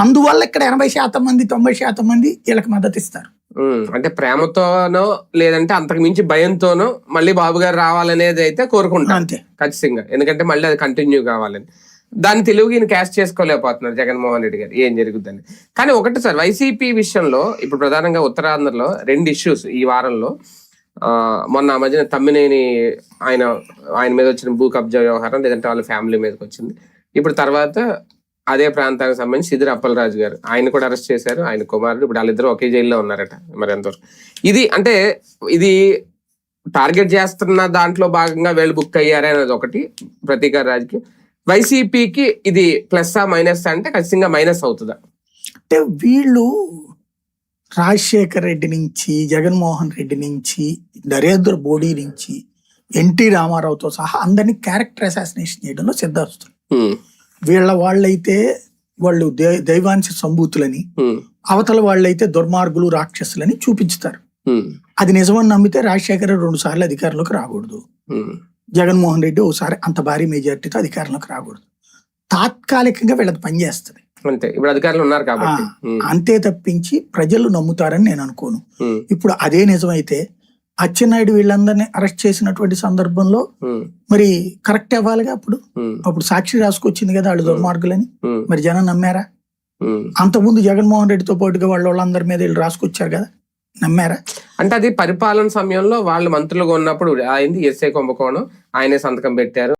అందువల్ల ఇక్కడ 80% మంది 90% మంది వీళ్ళకి మద్దతు ఇస్తారు. అంటే ప్రేమతోనో లేదంటే అంతకు మించి భయంతోనో మళ్ళీ బాబు గారు రావాలనేది అయితే కోరుకుంటాం అంతే ఖచ్చితంగా, ఎందుకంటే మళ్ళీ అది కంటిన్యూ కావాలని. దాన్ని తెలుగు ఈయన క్యాష్ చేసుకోలేకపోతున్నారు జగన్మోహన్ రెడ్డి గారు, ఏం జరుగుతుంది. కానీ ఒకటి సార్, వైసీపీ విషయంలో ఇప్పుడు ప్రధానంగా ఉత్తరాంధ్రలో 2 ఇష్యూస్ ఈ వారంలో. మొన్న ఆ మధ్యన తమ్మినేని ఆయన మీద వచ్చిన భూ కబ్జా వ్యవహారం, లేదంటే వాళ్ళ ఫ్యామిలీ మీదకి వచ్చింది. ఇప్పుడు తర్వాత అదే ప్రాంతానికి సంబంధించి సిదిరి అప్పలరాజు గారు, ఆయన కూడా అరెస్ట్ చేశారు, ఆయన కుమారుడు. ఇప్పుడు వాళ్ళిద్దరు ఒకే జైల్లో ఉన్నారట. మరి ఎంతవరకు ఇది టార్గెట్ చేస్తున్న దాంట్లో భాగంగా వీళ్ళు బుక్ అయ్యారే అనేది ఒకటి ప్రతీకార రాజకీయం. వైసీపీకి ఇది ప్లస్ మైనస్ అంటే ఖచ్చితంగా మైనస్ అవుతుందా? అంటే వీళ్ళు రాజశేఖర్ రెడ్డి నుంచి, జగన్మోహన్ రెడ్డి నుంచి, నరేంద్ర మోడీ నుంచి, ఎన్టీ రామారావుతో సహా అందరినీ క్యారెక్టర్ అసాసినేషన్ చేయడంలో సిద్ధాస్తులు. వాళ్ళైతే వాళ్ళు దైవాంశ సంభూతులని, అవతల వాళ్ళైతే దుర్మార్గులు రాక్షసులని చూపించుతారు. అది నిజమని నమ్మితే రాజశేఖర్ 2 సార్లు అధికారంలోకి రాకూడదు, జగన్మోహన్ రెడ్డి ఒకసారి అంత భారీ మెజార్టీతో అధికారంలోకి రాకూడదు. తాత్కాలికంగా వీళ్ళది పనిచేస్తుంది అంతే. ఇప్పుడు అధికారులు ఉన్నారు కాబట్టి అంతే తప్పించి ప్రజలు నమ్ముతారని నేను అనుకోను. ఇప్పుడు అదే నిజమైతే అచ్చెన్నాయుడు వీళ్ళందరినీ అరెస్ట్ చేసినటువంటి సందర్భంలో మరి కరెక్ట్ అవ్వాలిగా. అప్పుడు సాక్షి రాసుకొచ్చింది కదా వాళ్ళు దుర్మార్గులని. మరి జనం నమ్మారా? అంతకుముందు జగన్మోహన్ రెడ్డితో పాటుగా వాళ్ళందరి మీద వీళ్ళు రాసుకొచ్చారు కదా, నమ్మారా? అంటే అది పరిపాలన సమయంలో వాళ్ళు మంత్రులుగా ఉన్నప్పుడు అయింది. ఎస్ఐ కుంభకోణం, ఆయనే సంతకం పెట్టారు.